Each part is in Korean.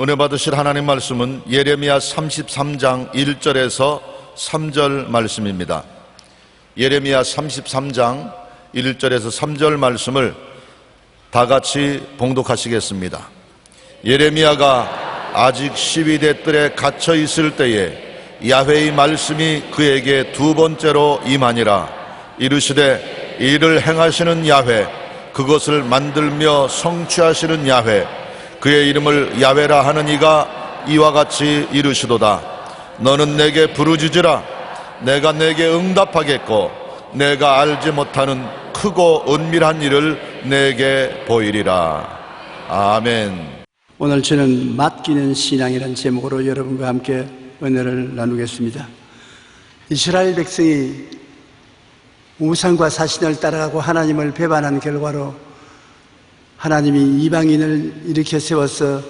은혜 받으실 하나님 말씀은 예레미야 33장 1절에서 3절 말씀입니다. 예레미야 33장 1절에서 3절 말씀을 다 같이 봉독하시겠습니다. 예레미야가 아직 12대 뜰에 갇혀 있을 때에 야훼의 말씀이 그에게 두 번째로 임하니라. 이르시되 이를 행하시는 야훼, 그것을 만들며 성취하시는 야훼, 그의 이름을 야훼라 하는 이가 이와 같이 이르시도다. 너는 내게 부르짖으라. 내가 내게 응답하겠고 내가 알지 못하는 크고 은밀한 일을 내게 보이리라. 아멘. 오늘 저는 맡기는 신앙이라는 제목으로 여러분과 함께 은혜를 나누겠습니다. 이스라엘 백성이 우상과 사신을 따라가고 하나님을 배반한 결과로 하나님이 이방인을 일으켜 세워서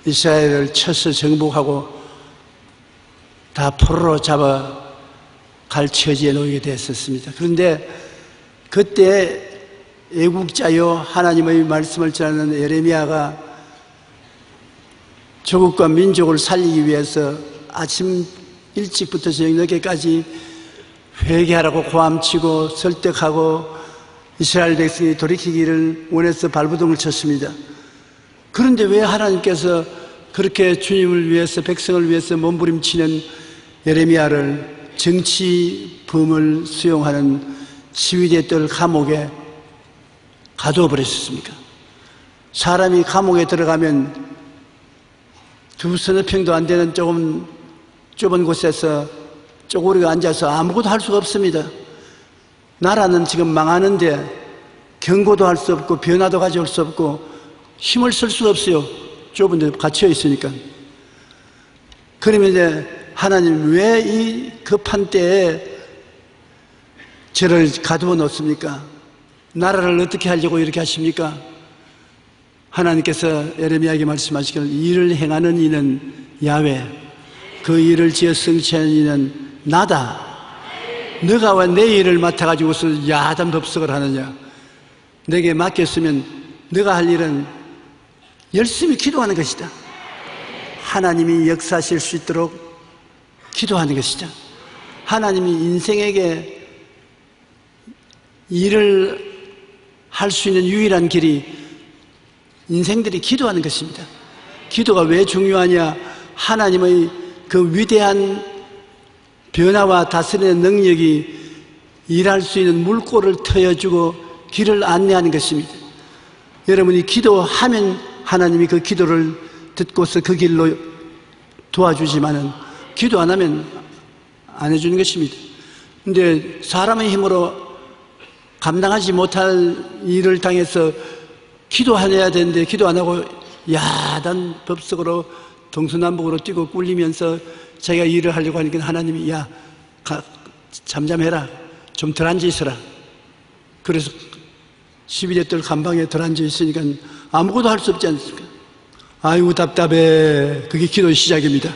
이스라엘을 쳐서 정복하고 다 포로로 잡아 갈 처지에 놓이게 됐었습니다. 그런데 그때 애국자요 하나님의 말씀을 전하는 예레미야가 조국과 민족을 살리기 위해서 아침 일찍부터 저녁 늦게까지 회개하라고 고함치고 설득하고 이스라엘 백성이 돌이키기를 원해서 발버둥을 쳤습니다. 그런데 왜 하나님께서 그렇게 주님을 위해서 백성을 위해서 몸부림치는 예레미야를 정치범을 수용하는 12대 뜰 감옥에 가두어 버렸습니까? 사람이 감옥에 들어가면 두 서너 평도 안 되는 조금 좁은 곳에서 쪼그리고 앉아서 아무것도 할 수가 없습니다. 나라는 지금 망하는데 경고도 할 수 없고 변화도 가져올 수 없고 힘을 쓸 수가 없어요. 좁은 데 갇혀 있으니까. 그러면 이제 하나님 왜 이 급한 때에 저를 가두어 놓습니까? 나라를 어떻게 하려고 이렇게 하십니까? 하나님께서 예레미야에게 말씀하시기를 일을 행하는 이는 야훼, 그 일을 지어 성취하는 이는 나다. 너가 왜 내 일을 맡아가지고서 야단 법석을 하느냐? 내게 맡겼으면 너가 할 일은 열심히 기도하는 것이다. 하나님이 역사하실 수 있도록 기도하는 것이다. 하나님이 인생에게 일을 할 수 있는 유일한 길이 인생들이 기도하는 것입니다. 기도가 왜 중요하냐? 하나님의 그 위대한 변화와 다스리는 능력이 일할 수 있는 물꼬를 트여주고 길을 안내하는 것입니다. 여러분이 기도하면 하나님이 그 기도를 듣고서 그 길로 도와주지만은 기도 안 하면 안 해주는 것입니다. 근데 사람의 힘으로 감당하지 못할 일을 당해서 기도해야 되는데 기도 안 하고 야단 법석으로 동서남북으로 뛰고 꿀리면서 자기가 일을 하려고 하니까 하나님이 야 잠잠해라, 좀 덜 앉아 있어라. 그래서 12대 뜰 감방에 덜 앉아 있으니까 아무것도 할 수 없지 않습니까? 아이고 답답해. 그게 기도의 시작입니다.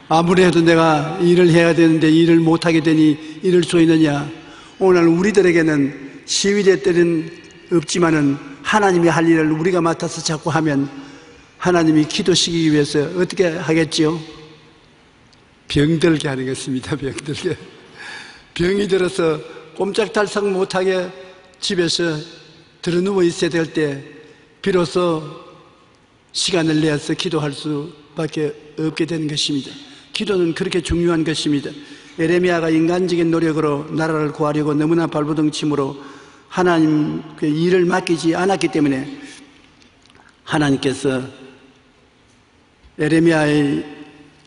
아무리 해도 내가 일을 해야 되는데 일을 못하게 되니 이럴 수 있느냐? 오늘 우리들에게는 12대 뜰은 없지만은 하나님이 할 일을 우리가 맡아서 자꾸 하면 하나님이 기도시키기 위해서 어떻게 하겠지요? 병들게 하는 것입니다. 병들게. 병이 들어서 꼼짝달싹 못하게 집에서 들어누워 있어야 될 때 비로소 시간을 내서 기도할 수밖에 없게 되는 것입니다. 기도는 그렇게 중요한 것입니다. 예레미야가 인간적인 노력으로 나라를 구하려고 너무나 발버둥침으로 하나님께 일을 맡기지 않았기 때문에 하나님께서 예레미야의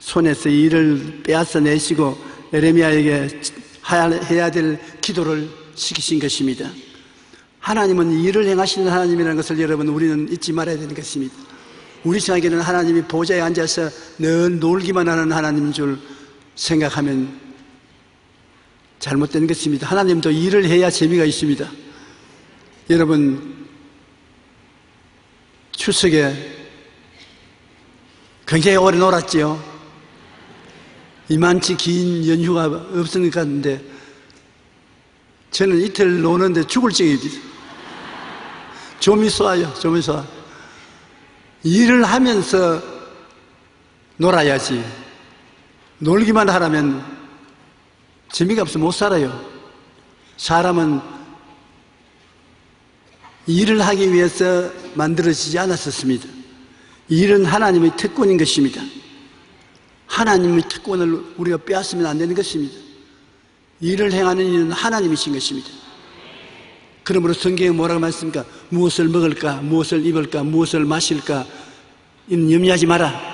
손에서 일을 빼앗아 내시고 예레미야에게 해야 될 기도를 시키신 것입니다. 하나님은 일을 행하시는 하나님이라는 것을 여러분 우리는 잊지 말아야 되는 것입니다. 우리 생각에는 하나님이 보좌에 앉아서 늘 놀기만 하는 하나님인 줄 생각하면 잘못된 것입니다. 하나님도 일을 해야 재미가 있습니다. 여러분 추석에 굉장히 오래 놀았지요. 이만치 긴 연휴가 없으니까 하는데 저는 이틀 노는데 죽을 지경입니다. 좀이 쏘아요. 좀이 쏘아. 일을 하면서 놀아야지. 놀기만 하라면 재미가 없어 못 살아요. 사람은 일을 하기 위해서 만들어지지 않았었습니다. 일은 하나님의 특권인 것입니다. 하나님의 특권을 우리가 빼앗으면 안 되는 것입니다. 일을 행하는 이는 하나님이신 것입니다. 그러므로 성경에 뭐라고 말씀입니까? 무엇을 먹을까? 무엇을 입을까? 무엇을 마실까? 이는 염려하지 마라.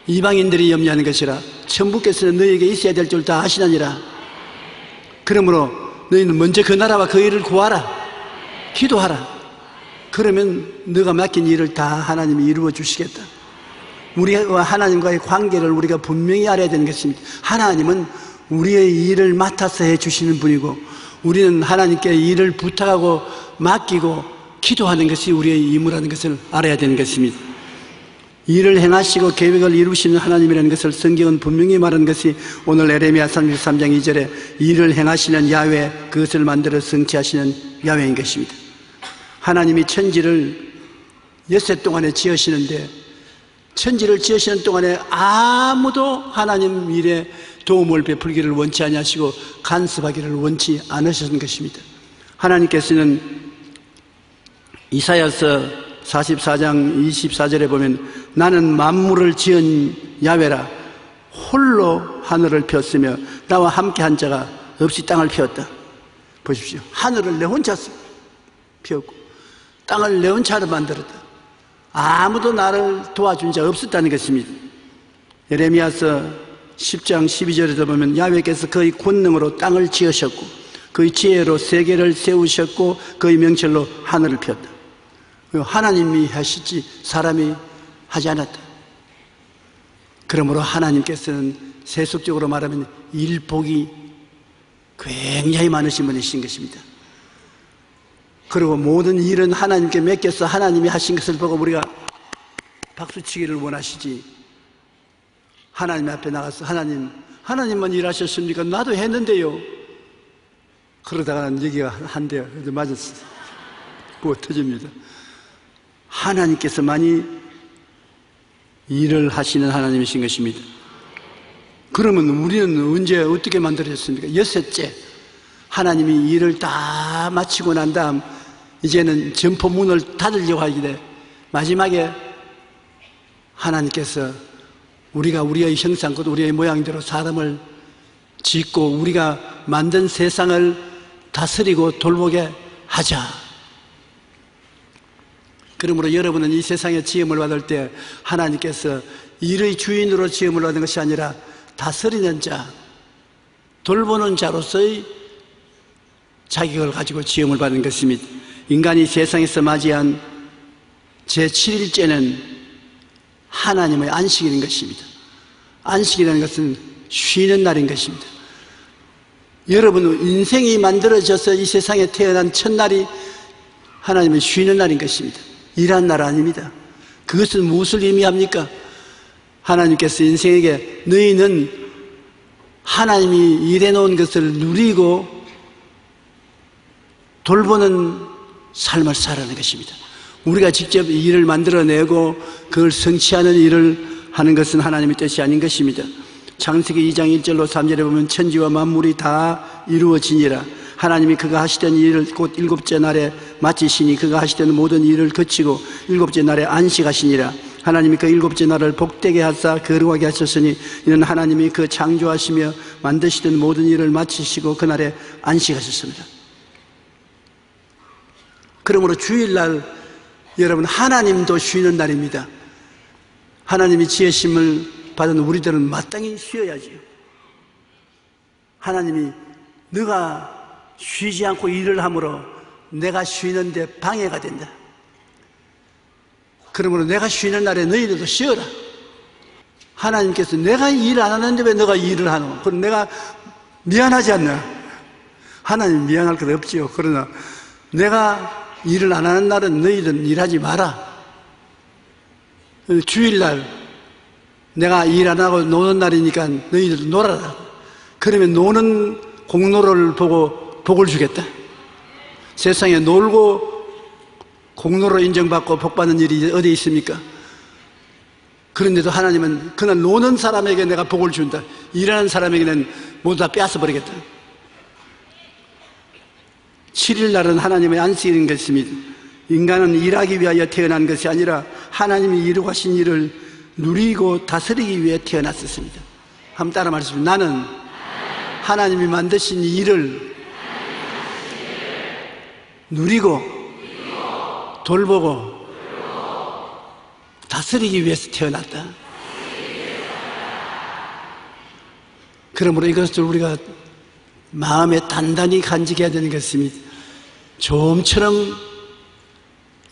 이방인들이 염려하는 것이라. 천부께서는 너희에게 있어야 될 줄 다 아시나니라. 그러므로 너희는 먼저 그 나라와 그 일을 구하라. 기도하라. 그러면 너가 맡긴 일을 다 하나님이 이루어 주시겠다. 우리와 하나님과의 관계를 우리가 분명히 알아야 되는 것입니다. 하나님은 우리의 일을 맡아서 해주시는 분이고, 우리는 하나님께 일을 부탁하고 맡기고 기도하는 것이 우리의 임무라는 것을 알아야 되는 것입니다. 일을 행하시고 계획을 이루시는 하나님이라는 것을 성경은 분명히 말하는 것이 오늘 에레미야 33장 2절에 일을 행하시는 야훼, 그것을 만들어 성취하시는 야훼인 것입니다. 하나님이 천지를 엿새 동안에 지으시는데, 천지를 지으시는 동안에 아무도 하나님 일에 도움을 베풀기를 원치 아니하시고 간섭하기를 원치 않으셨던 것입니다. 하나님께서는 이사야서 44장 24절에 보면 나는 만물을 지은 야훼라, 홀로 하늘을 폈으며 나와 함께한 자가 없이 땅을 피웠다. 보십시오. 하늘을 내 혼자 피웠고 땅을 내 혼자로 만들었다. 아무도 나를 도와준 자 없었다는 것입니다. 예레미야서 10장 12절에도 보면 야훼께서 그의 권능으로 땅을 지으셨고 그의 지혜로 세계를 세우셨고 그의 명철로 하늘을 폈다. 하나님이 하시지 사람이 하지 않았다. 그러므로 하나님께서는 세속적으로 말하면 일복이 굉장히 많으신 분이신 것입니다. 그리고 모든 일은 하나님께 맡겨서 하나님이 하신 것을 보고 우리가 박수치기를 원하시지, 하나님 앞에 나가서 하나님만 일하셨습니까? 나도 했는데요. 그러다가는 얘기가 한대요. 맞았어. 뭐 터집니다. 하나님께서만이 일을 하시는 하나님이신 것입니다. 그러면 우리는 언제 어떻게 만들어졌습니까? 엿새째 하나님이 일을 다 마치고 난 다음 이제는 점포문을 닫으려고 하길래 마지막에 하나님께서 우리가 우리의 형상껏 우리의 모양대로 사람을 짓고 우리가 만든 세상을 다스리고 돌보게 하자. 그러므로 여러분은 이 세상에 지음을 받을 때 하나님께서 일의 주인으로 지음을 받은 것이 아니라 다스리는 자, 돌보는 자로서의 자격을 가지고 지음을 받은 것입니다. 인간이 세상에서 맞이한 제7일째는 하나님의 안식일인 것입니다. 안식이라는 것은 쉬는 날인 것입니다. 여러분 인생이 만들어져서 이 세상에 태어난 첫날이 하나님의 쉬는 날인 것입니다. 일하는 날 아닙니다. 그것은 무엇을 의미합니까? 하나님께서 인생에게 너희는 하나님이 일해놓은 것을 누리고 돌보는 삶을 살아가는 것입니다. 우리가 직접 일을 만들어내고 그걸 성취하는 일을 하는 것은 하나님의 뜻이 아닌 것입니다. 창세기 2장 1절로 3절에 보면 천지와 만물이 다 이루어지니라. 하나님이 그가 하시던 일을 곧 일곱째 날에 마치시니 그가 하시던 모든 일을 그치고 일곱째 날에 안식하시니라. 하나님이 그 일곱째 날을 복되게 하사 거룩하게 하셨으니 이는 하나님이 그 창조하시며 만드시던 모든 일을 마치시고 그날에 안식하셨습니다. 그러므로 주일날 여러분 하나님도 쉬는 날입니다. 하나님이 지으심을 받은 우리들은 마땅히 쉬어야지요. 하나님이 너가 쉬지 않고 일을 함으로 내가 쉬는데 방해가 된다. 그러므로 내가 쉬는 날에 너희들도 쉬어라. 하나님께서 내가 일 안 하는데 왜 너가 일을 하노? 그럼 내가 미안하지 않나? 하나님 미안할 것 없지요. 그러나 내가 일을 안 하는 날은 너희들은 일하지 마라. 주일날 내가 일 안 하고 노는 날이니까 너희들도 놀아라. 그러면 노는 공로를 보고 복을 주겠다. 세상에 놀고 공로로 인정받고 복받는 일이 어디 있습니까? 그런데도 하나님은 그날 노는 사람에게 내가 복을 준다. 일하는 사람에게는 모두 다 빼앗아 버리겠다. 7일 날은 하나님의 안식일인 것입니다. 인간은 일하기 위하여 태어난 것이 아니라 하나님이 이루고 하신 일을 누리고 다스리기 위해 태어났었습니다. 한번 따라 말씀해 주세요. 나는 하나님이 만드신 일을 누리고 돌보고 다스리기 위해서 태어났다. 그러므로 이것을 우리가 마음에 단단히 간직해야 되는 것입니다. 좀처럼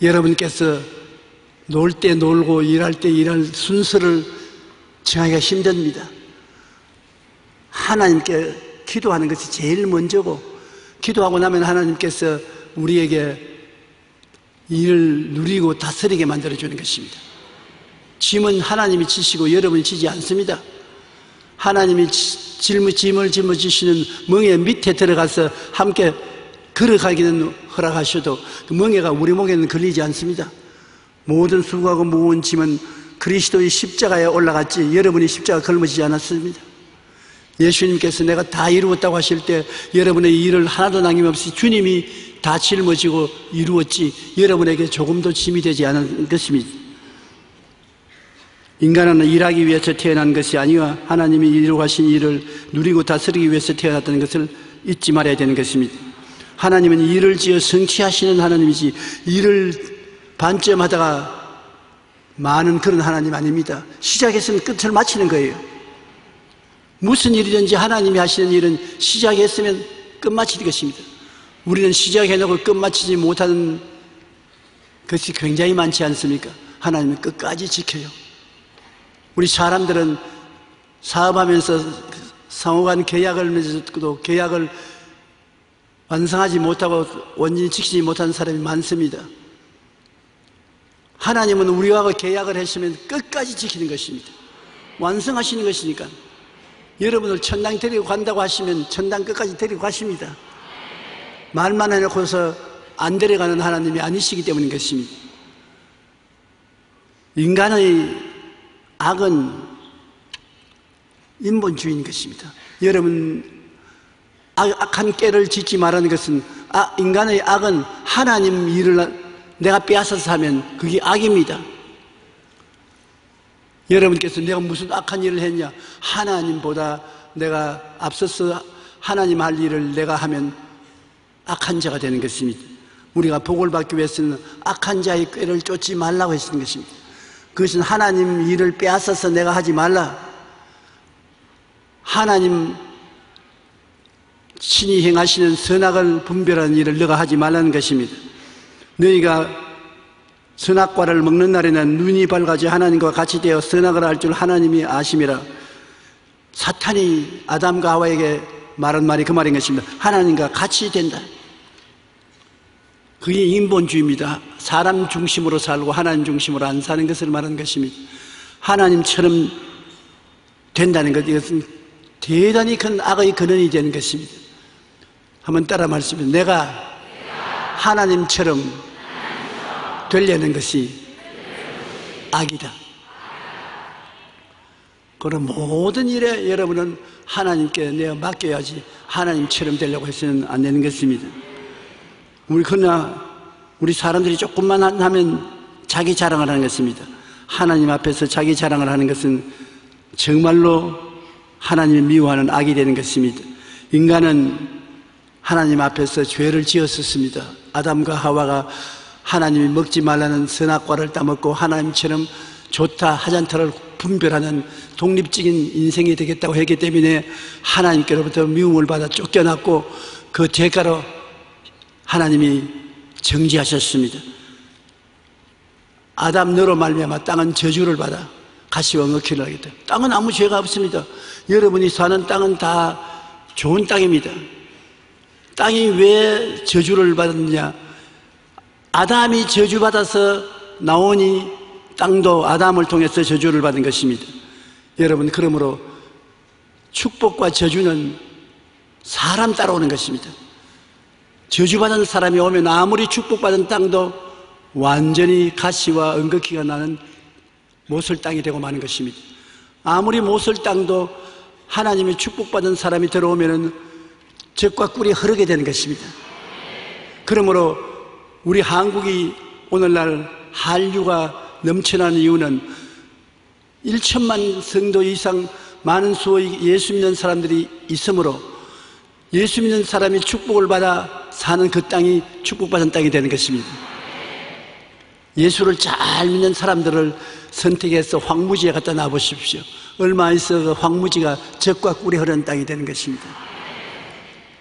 여러분께서 놀 때 놀고 일할 때 일할 순서를 정하기가 힘듭니다. 하나님께 기도하는 것이 제일 먼저고, 기도하고 나면 하나님께서 우리에게 일을 누리고 다스리게 만들어주는 것입니다. 짐은 하나님이 지시고 여러분이 지지 않습니다. 하나님이 짐을 짊어지시는 멍에 밑에 들어가서 함께 걸어가기는 허락하셔도 그 멍에가 우리 목에는 걸리지 않습니다. 모든 수고하고 무거운 짐은 그리스도의 십자가에 올라갔지 여러분이 십자가 걸머지지 않았습니다. 예수님께서 내가 다 이루었다고 하실 때 여러분의 일을 하나도 남김없이 주님이 다 짊어지고 이루었지 여러분에게 조금도 짐이 되지 않은 것입니다. 인간은 일하기 위해서 태어난 것이 아니라 하나님이 이루고 하신 일을 누리고 다스리기 위해서 태어났다는 것을 잊지 말아야 되는 것입니다. 하나님은 일을 지어 성취하시는 하나님이지 일을 반점하다가 많은 그런 하나님 아닙니다. 시작했으면 끝을 마치는 거예요. 무슨 일이든지 하나님이 하시는 일은 시작했으면 끝마치는 것입니다. 우리는 시작해놓고 끝마치지 못하는 것이 굉장히 많지 않습니까? 하나님은 끝까지 지켜요. 우리 사람들은 사업하면서 상호간 계약을 맺어도 계약을 완성하지 못하고 원인이 지키지 못하는 사람이 많습니다. 하나님은 우리와 계약을 했으면 끝까지 지키는 것입니다. 완성하시는 것이니까. 여러분을 천당 데리고 간다고 하시면 천당 끝까지 데리고 가십니다. 말만 해놓고서 안 데려가는 하나님이 아니시기 때문인 것입니다. 인간의 악은 인본주의인 것입니다. 여러분, 악한 깨를 짓지 말라는 것은 인간의 악은 하나님 일을 내가 빼앗아서 하면 그게 악입니다. 여러분께서 내가 무슨 악한 일을 했냐? 하나님보다 내가 앞서서 하나님 할 일을 내가 하면 악한 자가 되는 것입니다. 우리가 복을 받기 위해서는 악한 자의 꾀를 쫓지 말라고 했는 것입니다. 그것은 하나님 일을 빼앗아서 내가 하지 말라. 하나님 친히 행하시는 선악을 분별하는 일을 너가 하지 말라는 것입니다. 너희가 선악과를 먹는 날에는 눈이 밝아져 하나님과 같이 되어 선악을 알 줄 하나님이 아심이라. 사탄이 아담과 하와에게 말한 말이 그 말인 것입니다. 하나님과 같이 된다. 그게 인본주의입니다. 사람 중심으로 살고 하나님 중심으로 안 사는 것을 말하는 것입니다. 하나님처럼 된다는 것, 이것은 대단히 큰 악의 근원이 되는 것입니다. 한번 따라 말씀해. 내가 하나님처럼 되려는 것이 악이다. 그런 모든 일에 여러분은 하나님께 내가 맡겨야지 하나님처럼 되려고 해서는 안 되는 것입니다. 그러나 우리 사람들이 조금만 하면 자기 자랑을 하는 것입니다. 하나님 앞에서 자기 자랑을 하는 것은 정말로 하나님을 미워하는 악이 되는 것입니다. 인간은 하나님 앞에서 죄를 지었었습니다. 아담과 하와가 하나님이 먹지 말라는 선악과를 따먹고 하나님처럼 좋다 하잔타를 분별하는 독립적인 인생이 되겠다고 했기 때문에 하나님께로부터 미움을 받아 쫓겨났고 그 대가로 하나님이 정죄하셨습니다. 아담 너로 말미암아 땅은 저주를 받아 가시와 먹기를 하겠다. 땅은 아무 죄가 없습니다. 여러분이 사는 땅은 다 좋은 땅입니다. 땅이 왜 저주를 받았느냐? 아담이 저주받아서 나오니 땅도 아담을 통해서 저주를 받은 것입니다. 여러분, 그러므로 축복과 저주는 사람 따라오는 것입니다. 저주받은 사람이 오면 아무리 축복받은 땅도 완전히 가시와 엉겅퀴가 나는 모슬 땅이 되고 마는 것입니다. 아무리 모슬 땅도 하나님의 축복받은 사람이 들어오면은 젖과 꿀이 흐르게 되는 것입니다. 그러므로 우리 한국이 오늘날 한류가 넘쳐나는 이유는 1천만 성도 이상 많은 수의 예수 믿는 사람들이 있으므로 예수 믿는 사람이 축복을 받아 사는 그 땅이 축복받은 땅이 되는 것입니다. 예수를 잘 믿는 사람들을 선택해서 황무지에 갖다 놔보십시오. 얼마 있어 그 황무지가 젖과 꿀이 흐르는 땅이 되는 것입니다.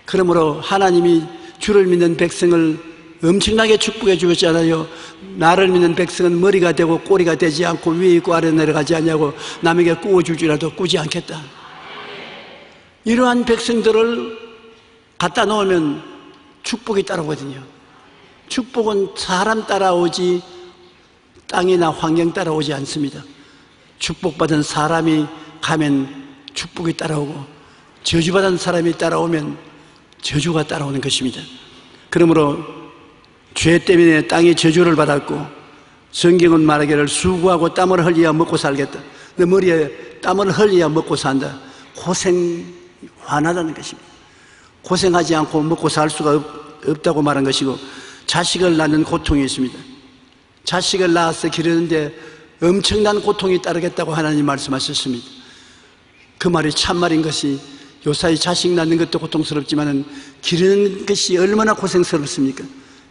그러므로 하나님이 주를 믿는 백성을 엄청나게 축복해 주었잖아요. 나를 믿는 백성은 머리가 되고 꼬리가 되지 않고 위에 있고 아래 내려가지 않냐고, 남에게 꾸어줄 줄 알아도 꾸지 않겠다. 이러한 백성들을 갖다 놓으면 축복이 따라오거든요. 축복은 사람 따라오지 땅이나 환경 따라오지 않습니다. 축복받은 사람이 가면 축복이 따라오고, 저주받은 사람이 따라오면 저주가 따라오는 것입니다. 그러므로 죄 때문에 땅이 저주를 받았고, 성경은 말하기를 수고하고 땀을 흘려야 먹고 살겠다. 내 머리에 땀을 흘려야 먹고 산다. 고생 화나다는 것입니다. 고생하지 않고 먹고 살 수가 없다고 말한 것이고, 자식을 낳는 고통이 있습니다. 자식을 낳아서 기르는데 엄청난 고통이 따르겠다고 하나님 말씀하셨습니다. 그 말이 참말인 것이, 요사이 자식 낳는 것도 고통스럽지만 기르는 것이 얼마나 고생스럽습니까?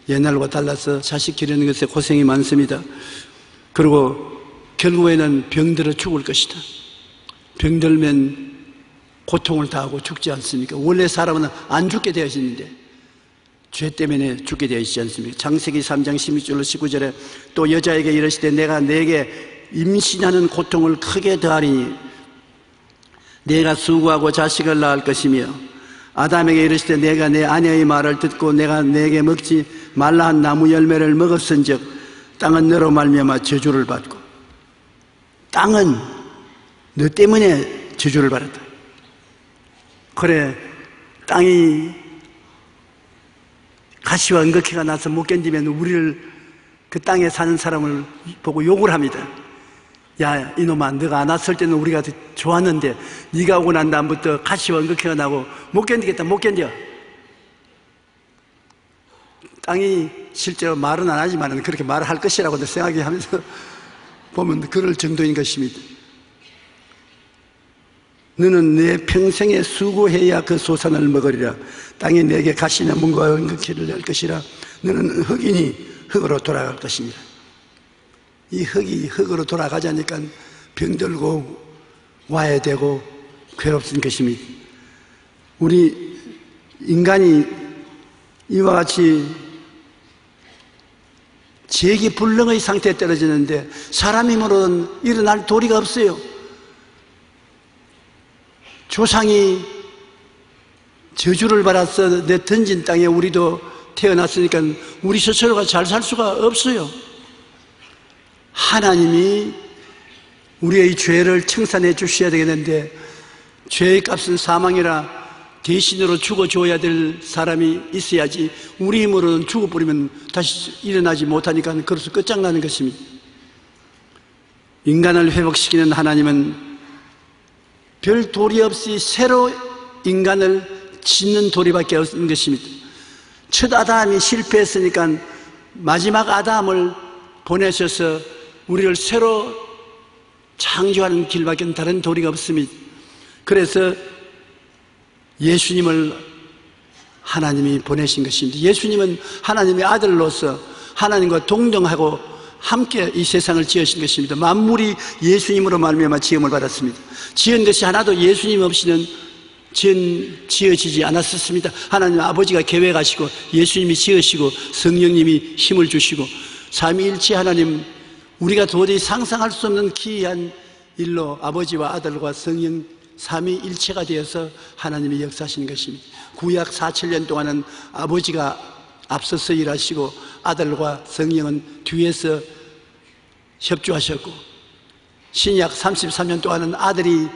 옛날과 달라서 자식 기르는 것에 고생이 많습니다. 그리고 결국에는 병들어 죽을 것이다. 병들면 고통을 다하고 죽지 않습니까? 원래 사람은 안 죽게 되어 있는데 죄 때문에 죽게 되어 있지 않습니까? 창세기 3장 16절로 19절에 또 여자에게 이르시되 내가 내게 임신하는 고통을 크게 더하리니 내가 수고하고 자식을 낳을 것이며, 아담에게 이르시되 내가 내 아내의 말을 듣고 내가 내게 먹지 말라 한 나무 열매를 먹었은즉 땅은 너로 말미암아 저주를 받고, 땅은 너 때문에 저주를 받았다. 그래, 땅이 가시와 은극해가 나서 못 견디면 우리를, 그 땅에 사는 사람을 보고 욕을 합니다. 야 이놈아, 너가 안 왔을 때는 우리가 좋았는데 네가 오고 난 다음부터 가시와 은극해가 나고 못 견디겠다, 못 견뎌. 땅이 실제로 말은 안 하지만 그렇게 말할 것이라고 생각하면서 보면 그럴 정도인 것입니다. 너는 내 평생에 수고해야 그 소산을 먹으리라. 땅이 내게 가시나 문과 은극해를 낼 것이라. 너는 흙이니 흙으로 돌아갈 것이니라. 이 흙이 흙으로 돌아가자니까 병들고 와야 되고 괴롭은 것입니다. 우리 인간이 이와 같이 재기불능의 상태에 떨어지는데 사람 힘으로는 일어날 도리가 없어요. 조상이 저주를 받아서 내 던진 땅에 우리도 태어났으니까 우리 스스로가 잘 살 수가 없어요. 하나님이 우리의 죄를 청산해 주셔야 되겠는데, 죄의 값은 사망이라 대신으로 죽어줘야 될 사람이 있어야지 우리 힘으로는 죽어버리면 다시 일어나지 못하니까 그래서 끝장나는 것입니다. 인간을 회복시키는 하나님은 별 도리 없이 새로 인간을 짓는 도리밖에 없는 것입니다. 첫 아담이 실패했으니까 마지막 아담을 보내셔서 우리를 새로 창조하는 길밖에 다른 도리가 없습니다. 그래서 예수님을 하나님이 보내신 것입니다. 예수님은 하나님의 아들로서 하나님과 동등하고 함께 이 세상을 지으신 것입니다. 만물이 예수님으로 말미암아 지음을 받았습니다. 지은 것이 하나도 예수님 없이는 지어지지 않았었습니다. 하나님 아버지가 계획하시고 예수님이 지으시고 성령님이 힘을 주시고 삼위일체 하나님, 우리가 도저히 상상할 수 없는 기이한 일로 아버지와 아들과 성령 삼위일체가 되어서 하나님이 역사하시는 것입니다. 구약 4,7년 동안은 아버지가 앞서서 일하시고 아들과 성령은 뒤에서 협조하셨고, 신약 33년 동안은 아들이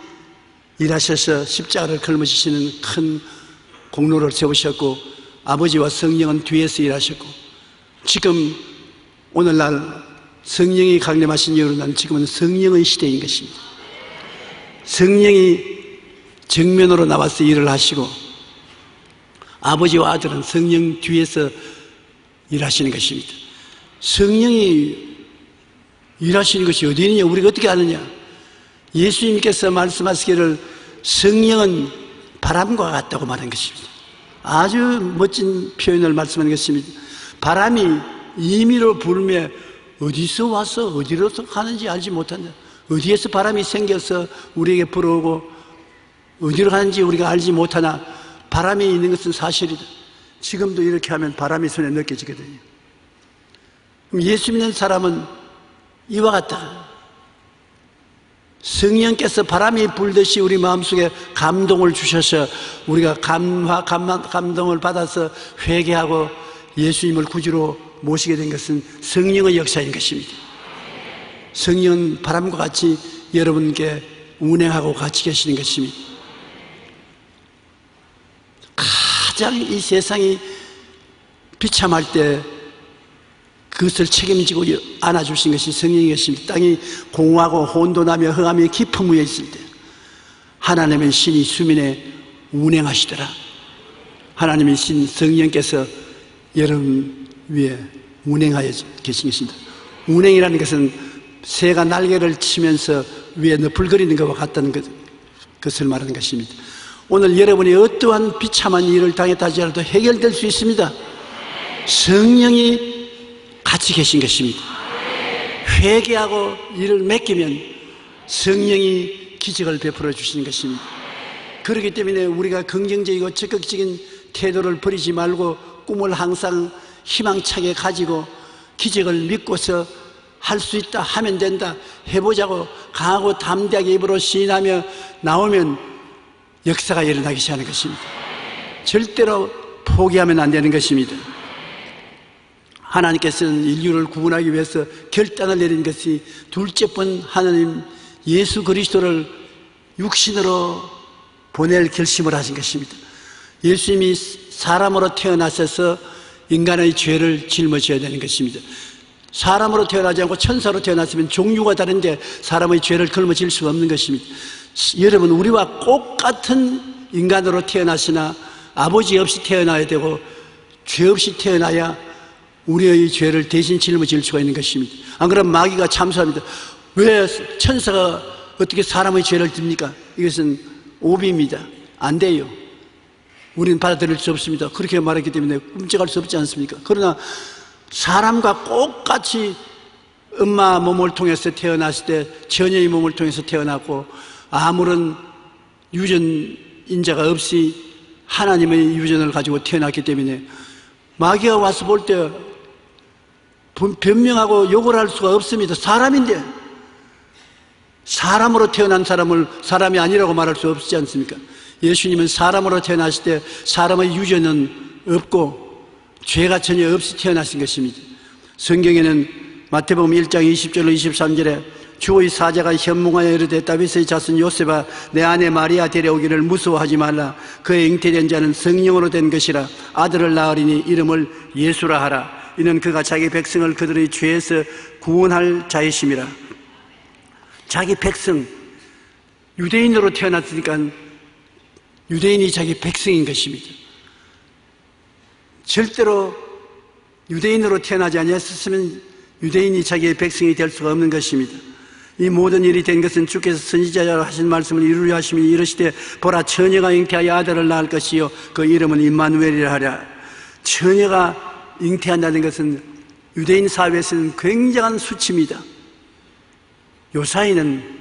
일하셔서 십자가를 걸머지시는 큰 공로를 세우셨고, 아버지와 성령은 뒤에서 일하셨고, 지금 오늘날 성령이 강림하신 이후로는 지금은 성령의 시대인 것입니다. 성령이 정면으로 나와서 일을 하시고 아버지와 아들은 성령 뒤에서 일하시는 것입니다. 성령이 일하시는 것이 어디 있느냐? 우리가 어떻게 아느냐? 예수님께서 말씀하시기를 성령은 바람과 같다고 말한 것입니다. 아주 멋진 표현을 말씀한 것입니다. 바람이 임의로 불며 어디서 와서 어디로 가는지 알지 못한다. 어디에서 바람이 생겨서 우리에게 불어오고 어디로 가는지 우리가 알지 못하나 바람이 있는 것은 사실이다. 지금도 이렇게 하면 바람이 손에 느껴지거든요. 그럼 예수 믿는 사람은 이와 같다. 성령께서 바람이 불듯이 우리 마음속에 감동을 주셔서 우리가 감동을 받아서 회개하고 예수님을 구주로 모시게 된 것은 성령의 역사인 것입니다. 성령은 바람과 같이 여러분께 운행하고 같이 계시는 것입니다. 가장 이 세상이 비참할 때 그것을 책임지고 안아주신 것이 성령이었습니다. 땅이 공허하고 혼돈하며 흑암이 깊은 위에 있을 때 하나님의 신이 수면에 운행하시더라. 하나님의 신 성령께서 여러분 위에 운행하여 계신 것입니다. 운행이라는 것은 새가 날개를 치면서 위에 너풀거리는 것과 같다는 것을 말하는 것입니다. 오늘 여러분이 어떠한 비참한 일을 당했다 하더라도 해결될 수 있습니다. 성령이 같이 계신 것입니다. 회개하고 이를 맡기면 성령이 기적을 베풀어 주시는 것입니다. 그렇기 때문에 우리가 긍정적이고 적극적인 태도를 버리지 말고 꿈을 항상 희망차게 가지고 기적을 믿고서 할 수 있다, 하면 된다, 해보자고 강하고 담대하게 입으로 시인하며 나오면 역사가 일어나기 시작하는 것입니다. 절대로 포기하면 안 되는 것입니다. 하나님께서는 인류를 구원하기 위해서 결단을 내린 것이 둘째 번 하나님 예수 그리스도를 육신으로 보낼 결심을 하신 것입니다. 예수님이 사람으로 태어나셔서 인간의 죄를 짊어져야 되는 것입니다. 사람으로 태어나지 않고 천사로 태어났으면 종류가 다른데 사람의 죄를 짊어질 수가 없는 것입니다. 여러분, 우리와 똑같은 인간으로 태어나시나 아버지 없이 태어나야 되고 죄 없이 태어나야 우리의 죄를 대신 짊어질 수가 있는 것입니다. 안 그러면 마귀가 참소합니다. 왜 천사가 어떻게 사람의 죄를 집니까? 이것은 오비입니다. 안 돼요. 우리는 받아들일 수 없습니다. 그렇게 말했기 때문에 꿈쩍할 수 없지 않습니까? 그러나 사람과 똑같이 엄마 몸을 통해서 태어났을 때 처녀의 몸을 통해서 태어났고 아무런 유전인자가 없이 하나님의 유전을 가지고 태어났기 때문에 마귀가 와서 볼 때 변명하고 욕을 할 수가 없습니다. 사람인데 사람으로 태어난 사람을 사람이 아니라고 말할 수 없지 않습니까? 예수님은 사람으로 태어나실 때 사람의 유전은 없고 죄가 전혀 없이 태어나신 것입니다. 성경에는 마태복음 1장 20절로 23절에 주의 사자가 현몽하여 이르되 다윗의 자손 요셉아 내 아내 마리아 데려오기를 무서워하지 말라. 그의 잉태된 자는 성령으로 된 것이라. 아들을 낳으리니 이름을 예수라 하라. 이는 그가 자기 백성을 그들의 죄에서 구원할 자이심이라. 자기 백성, 유대인으로 태어났으니까 유대인이 자기 백성인 것입니다. 절대로 유대인으로 태어나지 아니했으면 유대인이 자기의 백성이 될 수가 없는 것입니다. 이 모든 일이 된 것은 주께서 선지자로 하신 말씀을 이루려 하시니 이르시되 보라 처녀가 잉태하여 아들을 낳을 것이요 그 이름은 임마누엘이라 하랴. 처녀가 잉태한다는 것은 유대인 사회에서는 굉장한 수치입니다. 요사이는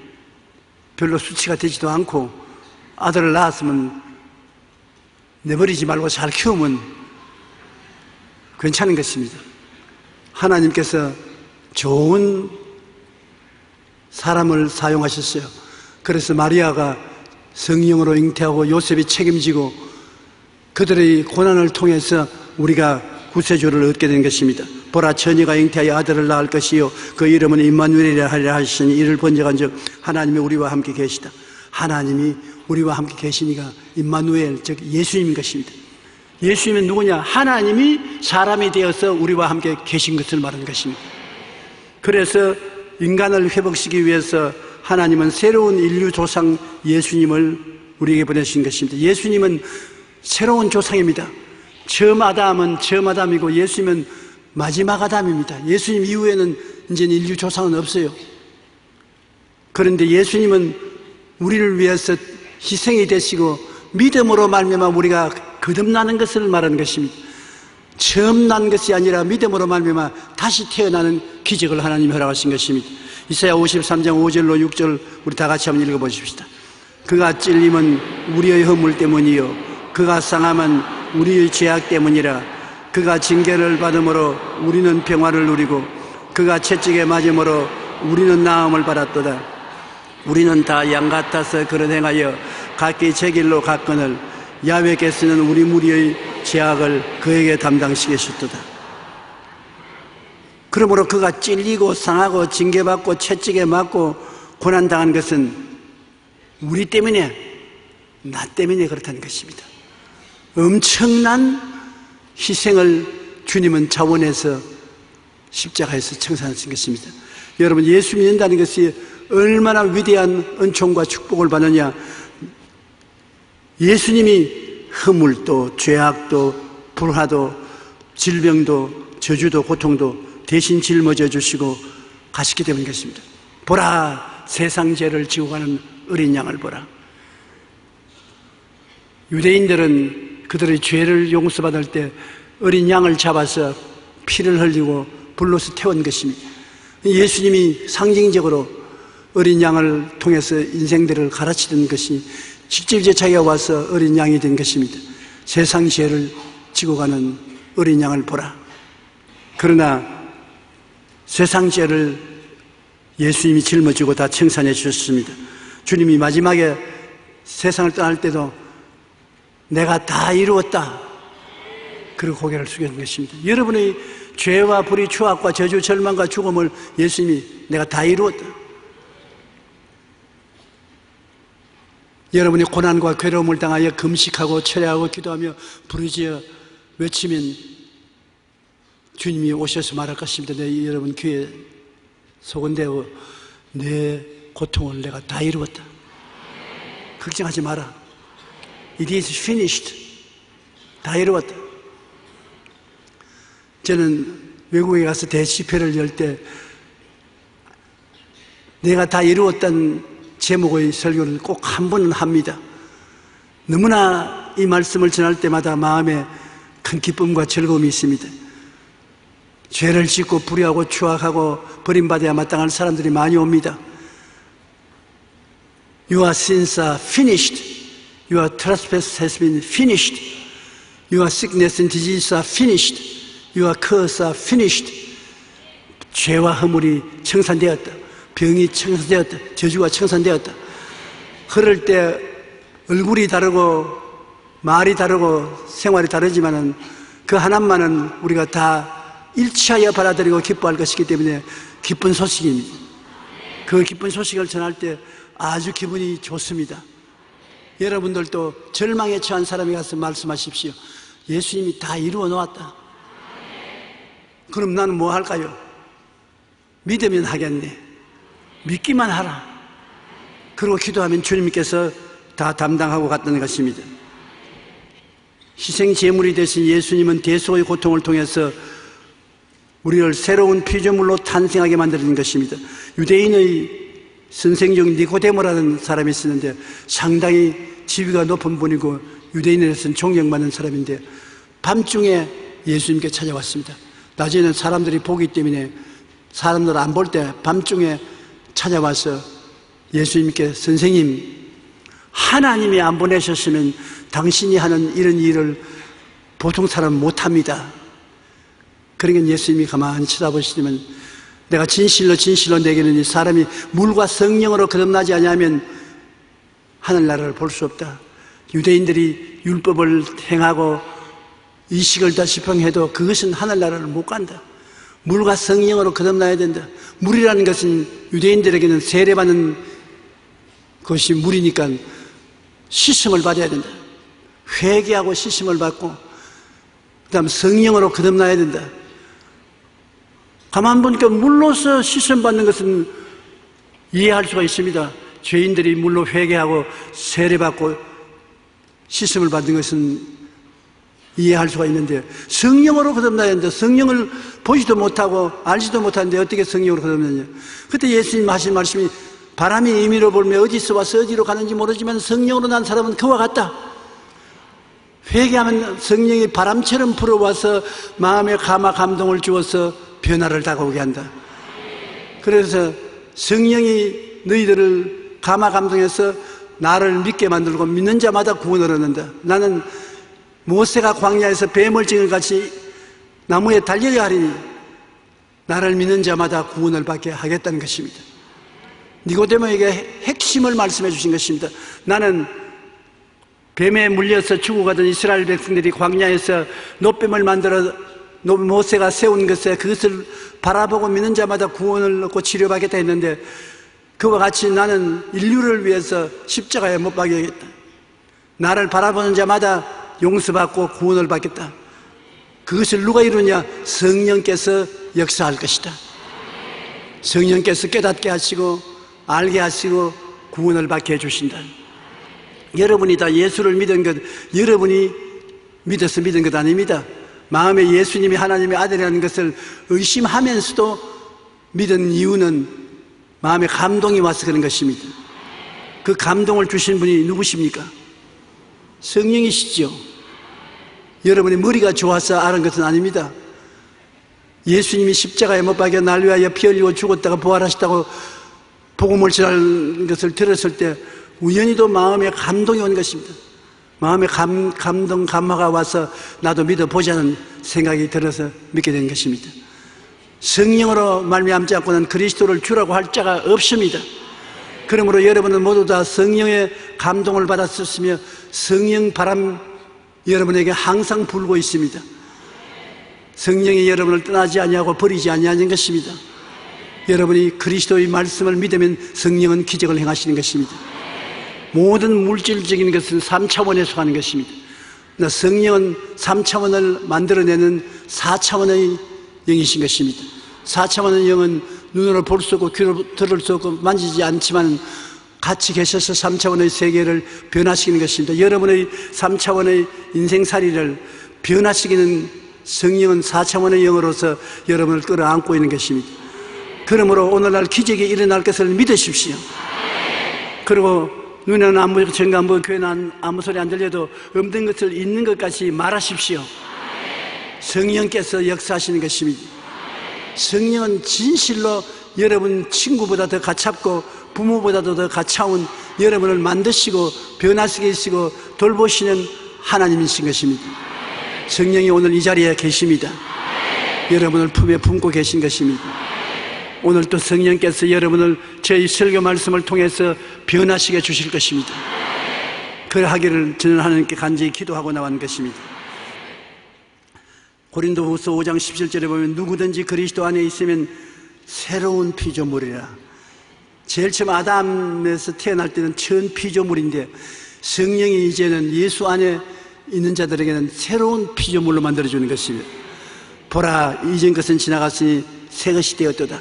별로 수치가 되지도 않고 아들을 낳았으면 내버리지 말고 잘 키우면 괜찮은 것입니다. 하나님께서 좋은 사람을 사용하셨어요. 그래서 마리아가 성령으로 잉태하고 요셉이 책임지고 그들의 고난을 통해서 우리가 구세주를 얻게 된 것입니다. 보라 처녀가 잉태하여 아들을 낳을 것이요 그 이름은 임마누엘이라 하리라 하시니 이를 번역한 즉 하나님이 우리와 함께 계시다. 하나님이 우리와 함께 계시니까 임마누엘 즉 예수님인 것입니다. 예수님은 누구냐? 하나님이 사람이 되어서 우리와 함께 계신 것을 말하는 것입니다. 그래서 인간을 회복시키기 위해서 하나님은 새로운 인류 조상 예수님을 우리에게 보내신 것입니다. 예수님은 새로운 조상입니다. 처음 아담은 처음 아담이고 예수님은 마지막 아담입니다. 예수님 이후에는 이제 인류 조상은 없어요. 그런데 예수님은 우리를 위해서 희생이 되시고 믿음으로 말미암아 우리가 거듭나는 것을 말하는 것입니다. 처음 난 것이 아니라 믿음으로 말미암아 다시 태어나는 기적을 하나님이 허락하신 것입니다. 이사야 53장 5절로 6절 우리 다 같이 한번 읽어보십시다. 그가 찔림은 우리의 허물 때문이요 그가 상함은 우리의 죄악 때문이라. 그가 징계를 받음으로 우리는 평화를 누리고 그가 채찍에 맞음으로 우리는 나음을 받았도다. 우리는 다 양 같아서 그릇 행하여 각기 제 길로 갔거늘 야훼께서는 우리 무리의 죄악을 그에게 담당시키셨도다. 그러므로 그가 찔리고 상하고 징계받고 채찍에 맞고 고난당한 것은 우리 때문에, 나 때문에 그렇다는 것입니다. 엄청난 희생을 주님은 자원해서 십자가에서 청산하신 것입니다. 여러분, 예수 믿는다는 것이 얼마나 위대한 은총과 축복을 받느냐. 예수님이 허물도 죄악도 불화도 질병도 저주도 고통도 대신 짊어져 주시고 가시기 때문인 것입니다. 보라, 세상 죄를 지고 가는 어린 양을 보라. 유대인들은 그들의 죄를 용서받을 때 어린 양을 잡아서 피를 흘리고 불로서 태운 것입니다. 예수님이 상징적으로 어린 양을 통해서 인생들을 가르치던 것이 직접 이제 자기가 와서 어린 양이 된 것입니다. 세상 죄를 지고 가는 어린 양을 보라. 그러나 세상 죄를 예수님이 짊어지고 다 청산해 주셨습니다. 주님이 마지막에 세상을 떠날 때도 내가 다 이루었다, 그리고 고개를 숙이는 것입니다. 여러분의 죄와 불의, 추악과 저주, 절망과 죽음을 예수님이 내가 다 이루었다. 여러분이 고난과 괴로움을 당하여 금식하고 철야하고 기도하며 부르짖어 외치면 주님이 오셔서 말할 것입니다. 내 여러분 귀에 소근대어 내 고통을 내가 다 이루었다. 걱정하지 마라. It is finished. 다 이루었다. 저는 외국에 가서 대집회를 열 때 내가 다 이루었다는 제목의 설교를 꼭 한 번은 합니다. 너무나 이 말씀을 전할 때마다 마음에 큰 기쁨과 즐거움이 있습니다. 죄를 짓고 불의하고 추악하고 버림받아야 마땅한 사람들이 많이 옵니다. Your sins are finished. Your trespass has been finished. Your sickness and disease are finished. Your curse are finished. 죄와 허물이 청산되었다. 병이 청산되었다. 저주가 청산되었다. 그럴 때 얼굴이 다르고 말이 다르고 생활이 다르지만은 그 하나만은 우리가 다 일치하여 받아들이고 기뻐할 것이기 때문에 기쁜 소식입니다. 그 기쁜 소식을 전할 때 아주 기분이 좋습니다. 여러분들도 절망에 처한 사람이 가서 말씀하십시오. 예수님이 다 이루어 놓았다. 그럼 나는 뭐 할까요? 믿으면 하겠네. 믿기만 하라. 그리고 기도하면 주님께서 다 담당하고 갔다는 것입니다. 희생 제물이 되신 예수님은 대속의 고통을 통해서 우리를 새로운 피조물로 탄생하게 만드는 것입니다. 유대인의 선생적 니고데모라는 사람이 있었는데 상당히 지위가 높은 분이고 유대인에서는 존경받는 사람인데 밤중에 예수님께 찾아왔습니다. 낮에는 사람들이 보기 때문에 사람들 안 볼 때 밤중에 찾아와서 예수님께 선생님, 하나님이 안 보내셨으면 당신이 하는 이런 일을 보통 사람은 못합니다. 그러니까 예수님이 가만히 쳐다보시면 내가 진실로 진실로 내게는 이 사람이 물과 성령으로 거듭나지 않으면 하늘나라를 볼 수 없다. 유대인들이 율법을 행하고 이식을 다 집행해도 그것은 하늘나라를 못 간다. 물과 성령으로 거듭나야 된다. 물이라는 것은 유대인들에게는 세례받는 것이 물이니까 씻음을 받아야 된다. 회개하고 씻음을 받고 그 다음 성령으로 거듭나야 된다. 가만 보니까 물로서 시선받는 것은 이해할 수가 있습니다. 죄인들이 물로 회개하고 세례받고 씻음을 받는 것은 이해할 수가 있는데, 성령으로 거듭나야 하는데 성령을 보지도 못하고 알지도 못하는데 어떻게 성령으로 거듭나냐. 그때 예수님 하신 말씀이 바람이 임의로 불며 어디서 와서 어디로 가는지 모르지만 성령으로 난 사람은 그와 같다. 회개하면 성령이 바람처럼 불어와서 마음에 감동을 주어서 변화를 다가오게 한다. 그래서 성령이 너희들을 감동해서 나를 믿게 만들고 믿는 자마다 구원을 얻는다. 나는 모세가 광야에서 뱀을 같이 나무에 달려야 하리니 나를 믿는 자마다 구원을 받게 하겠다는 것입니다. 니고데모에게 핵심을 말씀해 주신 것입니다. 나는 뱀에 물려서 죽어가던 이스라엘 백성들이 광야에서 놋뱀을 만들어 모세가 세운 것에 그것을 바라보고 믿는 자마다 구원을 얻고 치료받겠다 했는데, 그와 같이 나는 인류를 위해서 십자가에 못 박여야겠다. 나를 바라보는 자마다 용서받고 구원을 받겠다. 그것을 누가 이루냐? 성령께서 역사할 것이다. 성령께서 깨닫게 하시고 알게 하시고 구원을 받게 해주신다. 여러분이 다 예수를 믿은 것, 여러분이 믿어서 믿은 것 아닙니다. 마음에 예수님이 하나님의 아들이라는 것을 의심하면서도 믿은 이유는 마음에 감동이 와서 그런 것입니다. 그 감동을 주신 분이 누구십니까? 성령이시죠. 여러분의 머리가 좋아서 아는 것은 아닙니다. 예수님이 십자가에 못 박여 날 위하여 피 흘리고 죽었다가 부활하셨다고 복음을 전하는 것을 들었을 때 우연히도 마음에 감동이 온 것입니다. 마음에 감동, 감화가 와서 나도 믿어보자는 생각이 들어서 믿게 된 것입니다. 성령으로 말미암지 않고는 그리스도를 주라고 할 자가 없습니다. 그러므로 여러분은 모두 다 성령의 감동을 받았었으며 성령 바람 여러분에게 항상 불고 있습니다. 성령이 여러분을 떠나지 아니하고 버리지 아니하는 것입니다. 여러분이 그리스도의 말씀을 믿으면 성령은 기적을 행하시는 것입니다. 모든 물질적인 것은 3차원에 속하는 것입니다. 성령은 3차원을 만들어내는 4차원의 영이신 것입니다. 4차원의 영은 눈으로 볼 수 없고 귀로 들을 수 없고 만지지 않지만 같이 계셔서 3차원의 세계를 변화시키는 것입니다. 여러분의 3차원의 인생살이를 변화시키는 성령은 4차원의 영으로서 여러분을 끌어안고 있는 것입니다. 그러므로 오늘날 기적이 일어날 것을 믿으십시오. 그리고 눈에는 안 보이고 전가 안 보이고 귀에는 아무 소리 안 들려도 없는 것을 있는 것까지 말하십시오. 성령께서 역사하시는 것입니다. 성령은 진실로 여러분 친구보다 더 가깝고 부모보다도 더 가까운 여러분을 만드시고 변화시키시고 돌보시는 하나님이신 것입니다. 성령이 오늘 이 자리에 계십니다. 여러분을 품에 품고 계신 것입니다. 오늘 또 성령께서 여러분을 저희 설교 말씀을 통해서 변화시켜 주실 것입니다. 그러하기를 저는 하나님께 간절히 기도하고 나온 것입니다. 고린도후서 5장 17절에 보면 누구든지 그리스도 안에 있으면 새로운 피조물이라. 제일 처음 아담에서 태어날 때는 처음 피조물인데 성령이 이제는 예수 안에 있는 자들에게는 새로운 피조물로 만들어주는 것입니다. 보라, 이전 것은 지나갔으니 새 것이 되었도다.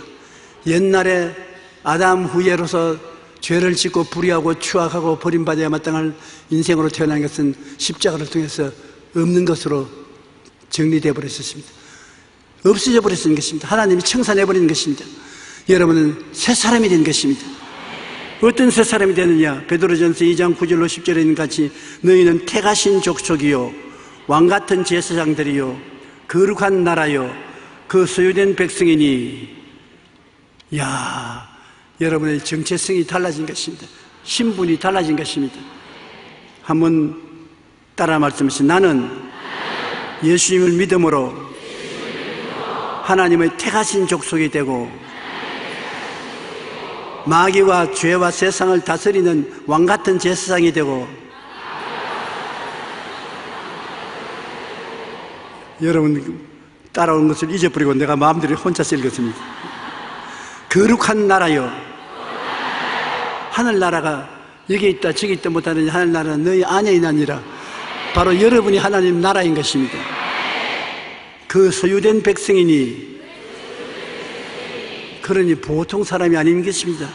옛날에 아담 후예로서 죄를 짓고 불의하고 추악하고 버림받아야 마땅할 인생으로 태어난 것은 십자가를 통해서 없는 것으로 정리되어 버렸습니다. 없어져 버렸는 것입니다. 하나님이 청산해 버리는 것입니다. 여러분은 새 사람이 된 것입니다. 어떤 새 사람이 되느냐? 베드로전서 2장 9절로 10절에 있는 같이 너희는 택하신 족속이요 왕같은 제사장들이요 거룩한 나라요 그 소유된 백성이니. 야, 여러분의 정체성이 달라진 것입니다. 신분이 달라진 것입니다. 한번 따라 말씀하시죠. 나는 예수님을 믿음으로 하나님의 택하신 족속이 되고 마귀와 죄와 세상을 다스리는 왕같은 제사장이 되고. 여러분 따라오는 것을 잊어버리고 내가 마음대로 혼자 읽었습니다. 거룩한 나라요. 하늘나라가 여기 있다 저기 있다 못하는 하늘나라는 너희 안에 있나니라. 바로 여러분이 하나님 나라인 것입니다. 그 소유된 백성이니 그러니 보통 사람이 아닌 것입니다.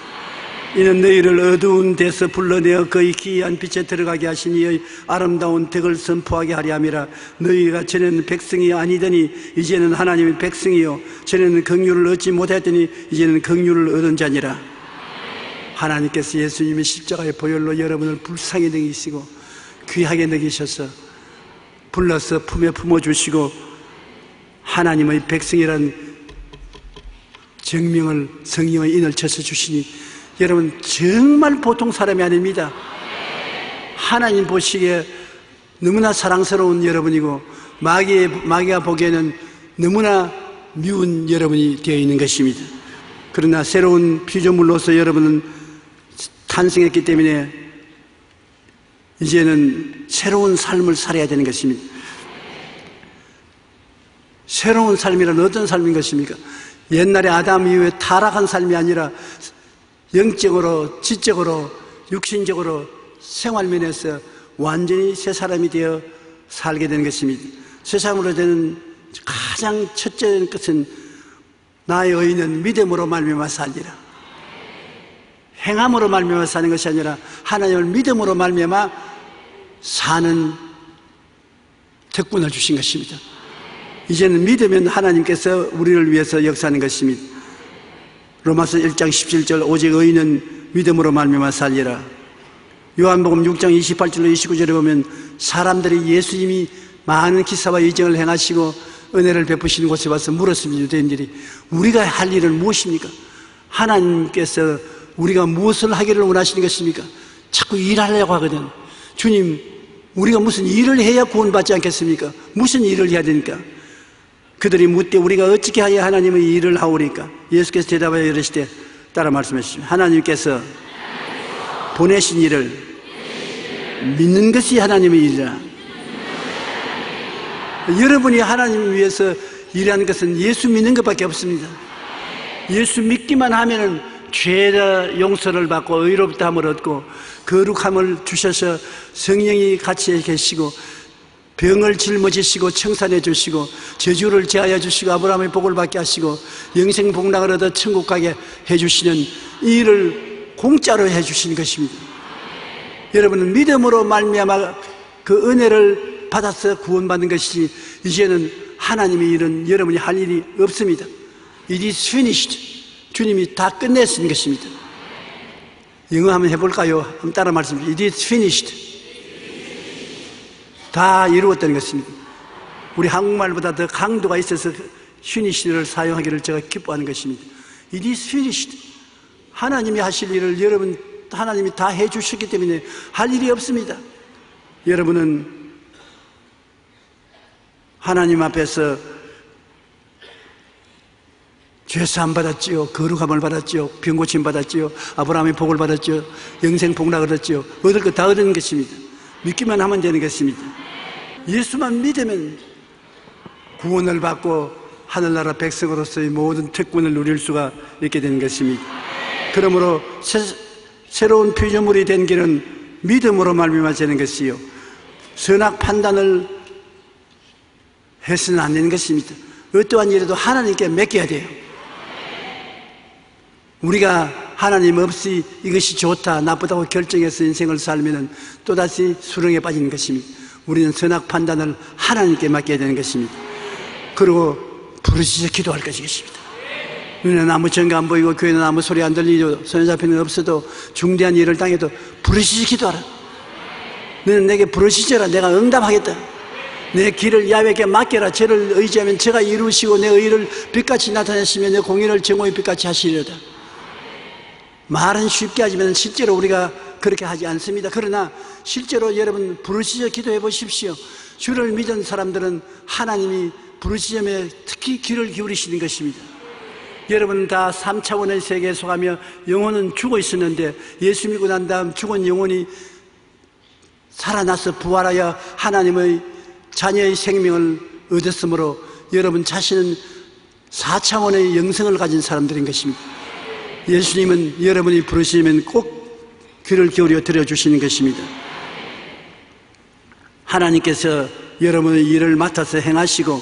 이는 너희를 어두운 데서 불러내어 그의 기이한 빛에 들어가게 하시니 의 아름다운 덕을 선포하게 하려 함이라. 너희가 전에는 백성이 아니더니 이제는 하나님의 백성이요 전에는 긍휼을 얻지 못하였더니 이제는 긍휼을 얻은 자니라. 하나님께서 예수님의 십자가의 보혈로 여러분을 불쌍히 여기시고 귀하게 여기셔서 불러서 품에 품어주시고 하나님의 백성이라는 정명을 성령의 인을 쳐서 주시니 여러분 정말 보통 사람이 아닙니다. 하나님 보시기에 너무나 사랑스러운 여러분이고 마귀가 보기에는 너무나 미운 여러분이 되어 있는 것입니다. 그러나 새로운 피조물로서 여러분은 탄생했기 때문에 이제는 새로운 삶을 살아야 되는 것입니다. 새로운 삶이란 어떤 삶인 것입니까? 옛날에 아담 이후에 타락한 삶이 아니라 영적으로, 지적으로, 육신적으로, 생활면에서 완전히 새 사람이 되어 살게 되는 것입니다. 새 사람으로 되는 가장 첫째 것은 나의 의인은 믿음으로 말미암아 살리라. 행함으로 말미암아 사는 것이 아니라 하나님을 믿음으로 말미암아 사는 특권을 주신 것입니다. 이제는 믿으면 하나님께서 우리를 위해서 역사하는 것입니다. 로마서 1장 17절 오직 의인은 믿음으로 말미암아 살리라. 요한복음 6장 28절로 29절에 보면 사람들이 예수님이 많은 기사와 이적을 행하시고 은혜를 베푸시는 곳에 와서 물었습니다. 유대인들이 우리가 할 일은 무엇입니까? 하나님께서 우리가 무엇을 하기를 원하시는 것입니까? 자꾸 일하려고 하거든. 주님, 우리가 무슨 일을 해야 구원받지 않겠습니까? 무슨 일을 해야 되니까? 그들이 묻되 우리가 어떻게 하여 하나님의 일을 하오리까? 예수께서 대답하여 이르시되 따라 말씀하시죠. 하나님께서 보내신 일을 믿는 것이 하나님의 일이라. 여러분이 하나님을 위해서 일하는 것은 예수 믿는 것밖에 없습니다. 예수 믿기만 하면은 죄의 용서를 받고 의롭다함을 얻고 거룩함을 주셔서 성령이 같이 계시고 병을 짊어지시고 청산해 주시고 저주를 제하여 주시고 아브라함의 복을 받게 하시고 영생 복락을 얻어 천국 가게 해주시는 이 일을 공짜로 해주신 것입니다. 여러분은 믿음으로 말미암아 그 은혜를 받아서 구원받는 것이 이제는 하나님의 일은 여러분이 할 일이 없습니다. It is finished. 주님이 다 끝냈는 것입니다. 영어 한번 해볼까요? 한번 따라 말씀드립니다. It is finished. 다 이루었다는 것입니다. 우리 한국말보다 더 강도가 있어서 finish를 사용하기를 제가 기뻐하는 것입니다. It is finished. 하나님이 하실 일을 여러분 하나님이 다 해주셨기 때문에 할 일이 없습니다. 여러분은 하나님 앞에서 죄사함 받았지요, 거룩함을 받았지요, 병고침 받았지요, 아브라함의 복을 받았지요, 영생 복락을 얻었지요. 얻을 것 다 얻은 것입니다. 믿기만 하면 되는 것입니다. 예수만 믿으면 구원을 받고 하늘나라 백성으로서의 모든 특권을 누릴 수가 있게 되는 것입니다. 그러므로 새로운 피조물이 된 길은 믿음으로 말미암아 되는 것이요 선악 판단을 해서는 안 되는 것입니다. 어떠한 일에도 하나님께 맡겨야 돼요. 우리가 하나님 없이 이것이 좋다 나쁘다고 결정해서 인생을 살면 또다시 수렁에 빠지는 것입니다. 우리는 선악 판단을 하나님께 맡겨야 되는 것입니다. 그리고 부르짖어 기도할 것이겠습니다. 눈에는 아무 증거 안 보이고 교회는 아무 소리 안 들리고 선자편은 없어도 중대한 일을 당해도 부르짖어 기도하라. 너는 내게 부르짖어라. 내가 응답하겠다. 내 길을 야훼께 맡겨라. 저를 의지하면 저가 이루시고 내 의를 빛같이 나타내시며 내 공의를 정오의 빛같이 하시리로다. 말은 쉽게 하지만 실제로 우리가 그렇게 하지 않습니다. 그러나 실제로 여러분 부르짖어 기도해 보십시오. 주를 믿은 사람들은 하나님이 부르짖음에 특히 귀를 기울이시는 것입니다. 여러분 다 3차원의 세계에 속하며 영혼은 죽어 있었는데 예수 믿고 난 다음 죽은 영혼이 살아나서 부활하여 하나님의 자녀의 생명을 얻었으므로 여러분 자신은 4차원의 영성을 가진 사람들인 것입니다. 예수님은 여러분이 부르시면 꼭 귀를 기울여 들어주시는 것입니다. 하나님께서 여러분의 일을 맡아서 행하시고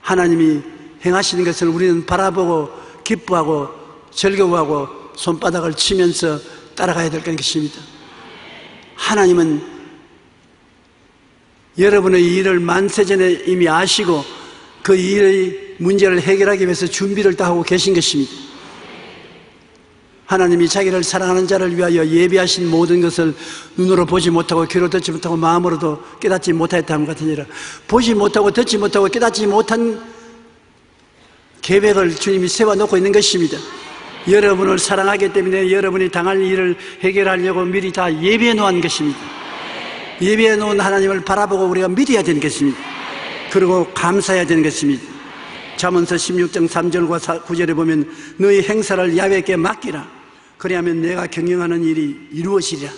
하나님이 행하시는 것을 우리는 바라보고 기뻐하고 즐거워하고 손바닥을 치면서 따라가야 될 것입니다. 하나님은 여러분의 일을 만세전에 이미 아시고 그 일의 문제를 해결하기 위해서 준비를 다 하고 계신 것입니다. 하나님이 자기를 사랑하는 자를 위하여 예비하신 모든 것을 눈으로 보지 못하고 귀로 듣지 못하고 마음으로도 깨닫지 못하였다는 것 같으니라. 보지 못하고 듣지 못하고 깨닫지 못한 계획을 주님이 세워놓고 있는 것입니다. 여러분을 사랑하기 때문에 여러분이 당할 일을 해결하려고 미리 다 예비해 놓은 것입니다. 예비해 놓은 하나님을 바라보고 우리가 믿어야 되는 것입니다. 그리고 감사해야 되는 것입니다. 잠언서 16장 3절과 9절에 보면 너희 행사를 야훼께 맡기라. 그리하면 내가 경영하는 일이 이루어지리라.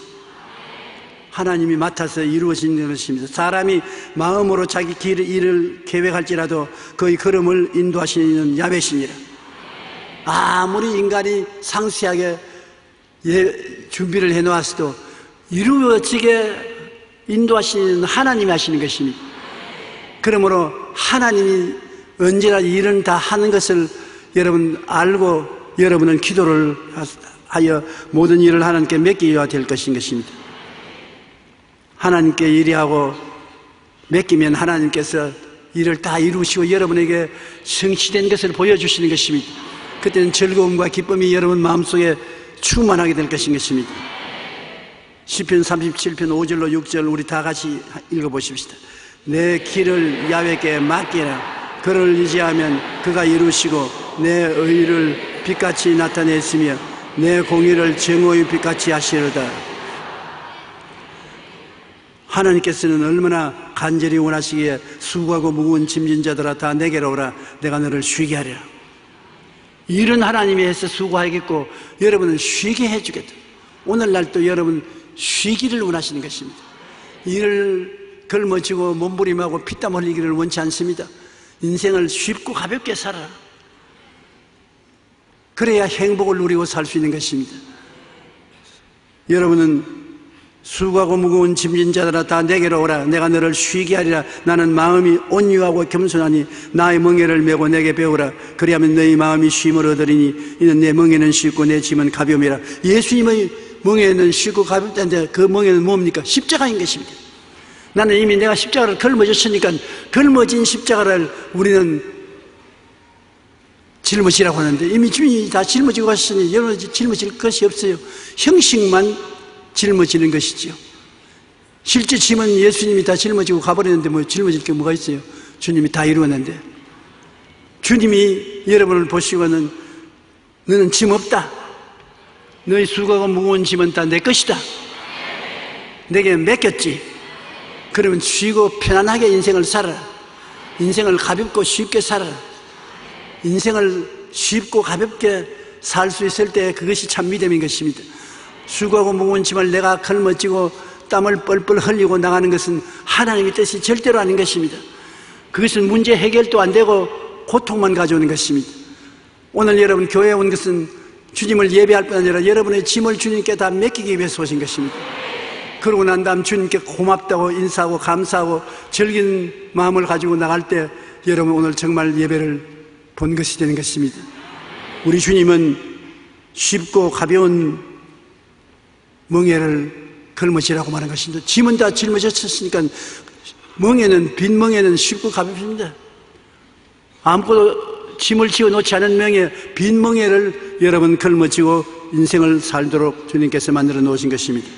하나님이 맡아서 이루어지는 것입니다. 사람이 마음으로 자기 일을 계획할지라도 그의 걸음을 인도하시는 야훼시니라. 아무리 인간이 상세하게 준비를 해놓았어도 이루어지게 인도하시는 하나님이 하시는 것입니다. 그러므로 하나님이 언제나 일은 다 하는 것을 여러분 알고 여러분은 기도를 하여 모든 일을 하나님께 맡겨야 될 것인 것입니다. 하나님께 일하고 맡기면 하나님께서 일을 다 이루시고 여러분에게 성취된 것을 보여주시는 것입니다. 그때는 즐거움과 기쁨이 여러분 마음속에 충만하게 될 것인 것입니다. 시편 37편 5절로 6절 우리 다 같이 읽어보십시다. 내 길을 야훼께 맡기라. 그를 의지하면 그가 이루시고 내 의를 빛같이 나타내시며 내 공의를 정오의 빛같이 하시리로다. 하나님께서는 얼마나 간절히 원하시기에 수고하고 무거운 짐진 자들아 다 내게로 오라. 내가 너를 쉬게 하리라. 일은 하나님이 해서 수고하겠고 여러분은 쉬게 해주겠다. 오늘날 또 여러분 쉬기를 원하시는 것입니다. 일을 걸머쥐고 몸부림하고 피땀 흘리기를 원치 않습니다. 인생을 쉽고 가볍게 살아라. 그래야 행복을 누리고 살 수 있는 것입니다. 여러분은 수고하고 무거운 짐진 자들아 다 내게로 오라. 내가 너를 쉬게 하리라. 나는 마음이 온유하고 겸손하니 나의 멍에를 메고 내게 배우라. 그리하면 너희 마음이 쉼을 얻으리니 이는 내 멍에는 쉽고 내 짐은 가벼움이라. 예수님의 멍에는 쉽고 가볍다는데 그 멍에는 뭡니까? 십자가인 것입니다. 나는 이미 내가 십자가를 걸머졌으니까 걸머진 십자가를 우리는 짊어지라고 하는데 이미 주님이 다 짊어지고 가셨으니 여러분 짊어질 것이 없어요. 형식만 짊어지는 것이지요. 실제 짐은 예수님이 다 짊어지고 가버리는데 뭐 짊어질 게 뭐가 있어요? 주님이 다 이루었는데 주님이 여러분을 보시고는 너는 짐 없다. 너희 수고하고 무거운 짐은 다 내 것이다. 내게 맡겼지. 그러면 쉬고 편안하게 인생을 살아라. 인생을 가볍고 쉽게 살아라. 인생을 쉽고 가볍게 살 수 있을 때 그것이 참 믿음인 것입니다. 수고하고 무거운 짐을 내가 걸머쥐고 땀을 뻘뻘 흘리고 나가는 것은 하나님의 뜻이 절대로 아닌 것입니다. 그것은 문제 해결도 안 되고 고통만 가져오는 것입니다. 오늘 여러분 교회에 온 것은 주님을 예배할 뿐 아니라 여러분의 짐을 주님께 다 맡기기 위해서 오신 것입니다. 그러고 난 다음 주님께 고맙다고 인사하고 감사하고 즐긴 마음을 가지고 나갈 때 여러분 오늘 정말 예배를 본 것이 되는 것입니다. 우리 주님은 쉽고 가벼운 멍에를 걸머지라고 말한 것입니다. 짐은 다 짊어졌으니까 빈 멍에는 쉽고 가볍습니다. 아무것도 짐을 지어놓지 않은 멍에 빈 멍에를 여러분 걸머지고 인생을 살도록 주님께서 만들어 놓으신 것입니다.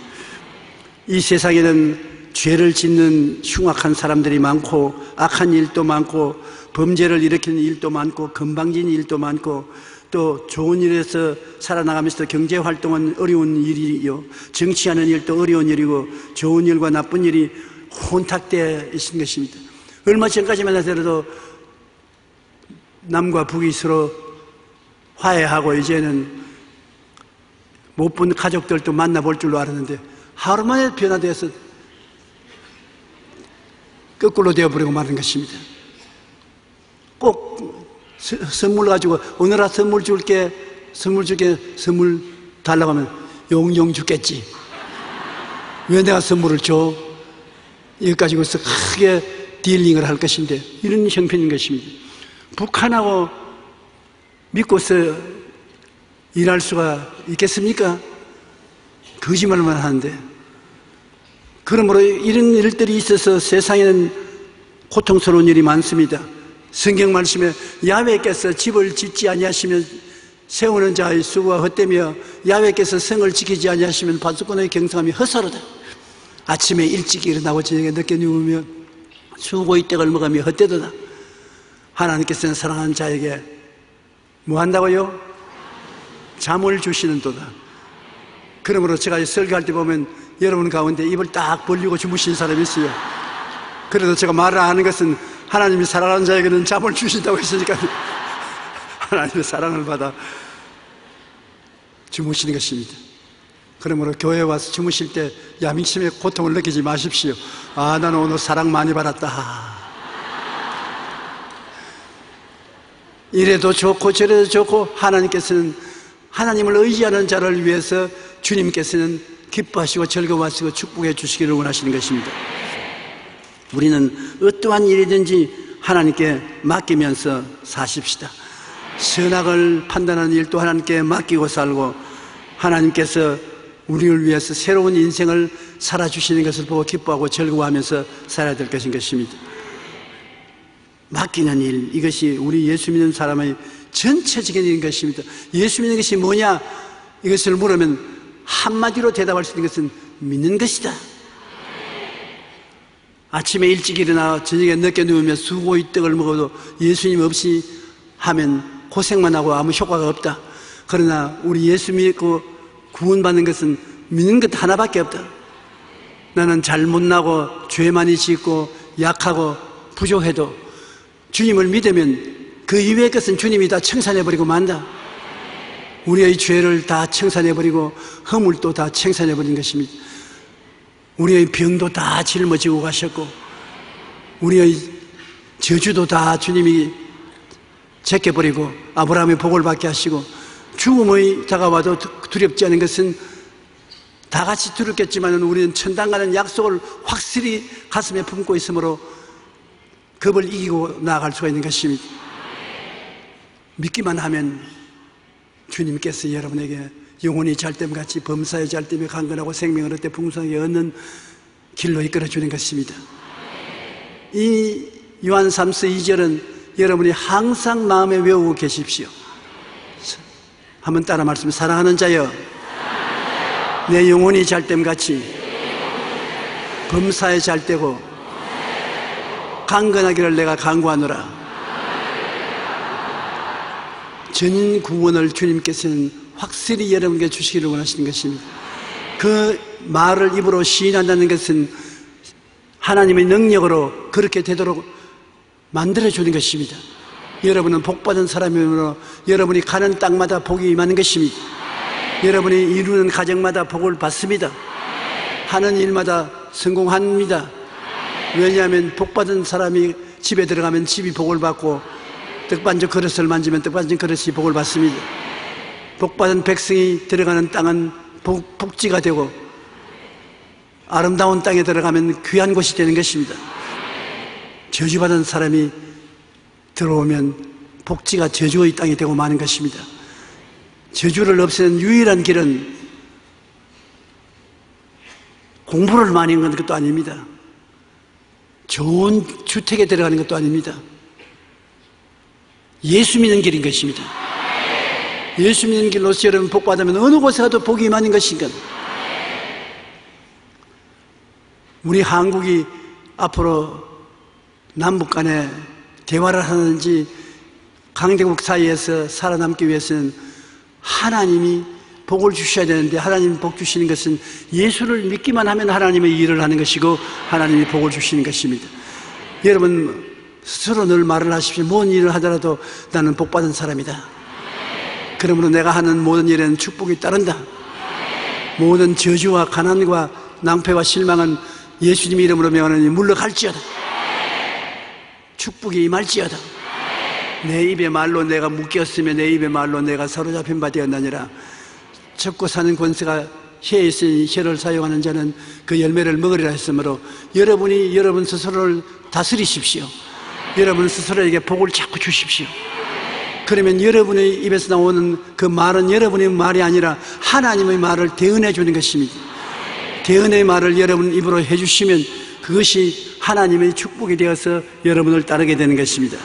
이 세상에는 죄를 짓는 흉악한 사람들이 많고 악한 일도 많고 범죄를 일으키는 일도 많고 건방진 일도 많고 또 좋은 일에서 살아나가면서 경제활동은 어려운 일이요 정치하는 일도 어려운 일이고 좋은 일과 나쁜 일이 혼탁되어 있는 것입니다. 얼마 전까지만 하더라도 남과 북이 서로 화해하고 이제는 못 본 가족들도 만나볼 줄로 알았는데 하루 만에 변화되어서 거꾸로 되어버리고 마는 것입니다. 꼭 선물 가지고 오늘아 선물 줄게 선물 달라고 하면 용용 죽겠지. 왜 내가 선물을 줘? 이것 가지고서 크게 딜링을 할 것인데 이런 형편인 것입니다. 북한하고 믿고서 일할 수가 있겠습니까? 거짓말만 하는데. 그러므로 이런 일들이 있어서 세상에는 고통스러운 일이 많습니다. 성경 말씀에 야훼께서 집을 짓지 아니하시면 세우는 자의 수고가 헛되며 야훼께서 성을 지키지 아니하시면 바수꾼의 경성함이 헛사로다. 아침에 일찍 일어나고 저녁에 늦게 누우며 수고의 떡을 먹으며 헛되도다. 하나님께서는 사랑하는 자에게 뭐 한다고요? 잠을 주시는도다. 그러므로 제가 설교할 때 보면 여러분 가운데 입을 딱 벌리고 주무신 사람이 있어요. 그래도 제가 말을 안 하는 것은 하나님이 사랑하는 자에게는 잠을 주신다고 했으니까 하나님의 사랑을 받아 주무시는 것입니다. 그러므로 교회에 와서 주무실 때 야민심의 고통을 느끼지 마십시오. 아, 나는 오늘 사랑 많이 받았다. 이래도 좋고 저래도 좋고 하나님께서는 하나님을 의지하는 자를 위해서 주님께서는 기뻐하시고 즐거워하시고 축복해 주시기를 원하시는 것입니다. 우리는 어떠한 일이든지 하나님께 맡기면서 사십시다. 선악을 판단하는 일도 하나님께 맡기고 살고 하나님께서 우리를 위해서 새로운 인생을 살아주시는 것을 보고 기뻐하고 즐거워하면서 살아야 될 것입니다. 맡기는 일, 이것이 우리 예수 믿는 사람의 전체적인 일인 것입니다. 예수 믿는 것이 뭐냐? 이것을 물으면 한마디로 대답할 수 있는 것은 믿는 것이다. 아침에 일찍 일어나 저녁에 늦게 누우며 수고의 떡을 먹어도 예수님 없이 하면 고생만 하고 아무 효과가 없다. 그러나 우리 예수 믿고 구원받는 것은 믿는 것 하나밖에 없다. 나는 잘 못나고 죄 많이 짓고 약하고 부족해도 주님을 믿으면 그 이외의 것은 주님이 다 청산해버리고 만다. 우리의 죄를 다 청산해버리고 허물도 다 청산해버린 것입니다. 우리의 병도 다 짊어지고 가셨고 우리의 저주도 다 주님이 제껴버리고 아브라함의 복을 받게 하시고 죽음의 다가와도 두렵지 않은 것은 다 같이 두렵겠지만 우리는 천당 가는 약속을 확실히 가슴에 품고 있으므로 겁을 이기고 나아갈 수가 있는 것입니다. 믿기만 하면 주님께서 여러분에게 영혼이 잘됨같이 범사에 잘됨에 강건하고 생명을 얻되 풍성하게 얻는 길로 이끌어주는 것입니다. 이 요한 3서 2절은 여러분이 항상 마음에 외우고 계십시오. 한번 따라 말씀해. 사랑하는 자여, 내 영혼이 잘됨같이 범사에 잘되고 강건하기를 내가 간구하노라. 전인 구원을 주님께서는 확실히 여러분에게 주시기를 원하시는 것입니다. 그 말을 입으로 시인한다는 것은 하나님의 능력으로 그렇게 되도록 만들어주는 것입니다. 여러분은 복받은 사람이므로 여러분이 가는 땅마다 복이 임하는 것입니다. 여러분이 이루는 가정마다 복을 받습니다. 하는 일마다 성공합니다. 왜냐하면 복받은 사람이 집에 들어가면 집이 복을 받고 떡반죽 그릇을 만지면 떡반죽 그릇이 복을 받습니다. 복받은 백성이 들어가는 땅은 복지가 되고 아름다운 땅에 들어가면 귀한 곳이 되는 것입니다. 저주받은 사람이 들어오면 복지가 저주의 땅이 되고 마는 것입니다. 저주를 없애는 유일한 길은 공부를 많이 하는 것도 아닙니다. 좋은 주택에 들어가는 것도 아닙니다. 예수 믿는 길인 것입니다. 예수 믿는 길로서 여러분 복받으면 어느 곳에 가도 복이 임하는 것인가. 우리 한국이 앞으로 남북 간에 대화를 하는지 강대국 사이에서 살아남기 위해서는 하나님이 복을 주셔야 되는데 하나님이 복 주시는 것은 예수를 믿기만 하면 하나님의 일을 하는 것이고 하나님이 복을 주시는 것입니다. 여러분 스스로 늘 말을 하십시오. 뭔 일을 하더라도 나는 복받은 사람이다. 그러므로 내가 하는 모든 일에는 축복이 따른다. 모든 저주와 가난과 낭패와 실망은 예수님 이름으로 명하노니 물러갈지어다. 축복이 임할지어다. 내 입의 말로 내가 묶였으며 내 입의 말로 내가 사로잡힌 바 되었나니라. 접고 사는 권세가 혀에 있으니 혀를 사용하는 자는 그 열매를 먹으리라 했으므로 여러분이 여러분 스스로를 다스리십시오. 여러분 스스로에게 복을 자꾸 주십시오. 그러면 여러분의 입에서 나오는 그 말은 여러분의 말이 아니라 하나님의 말을 대언해 주는 것입니다. 대언의 말을 여러분 입으로 해주시면 그것이 하나님의 축복이 되어서 여러분을 따르게 되는 것입니다.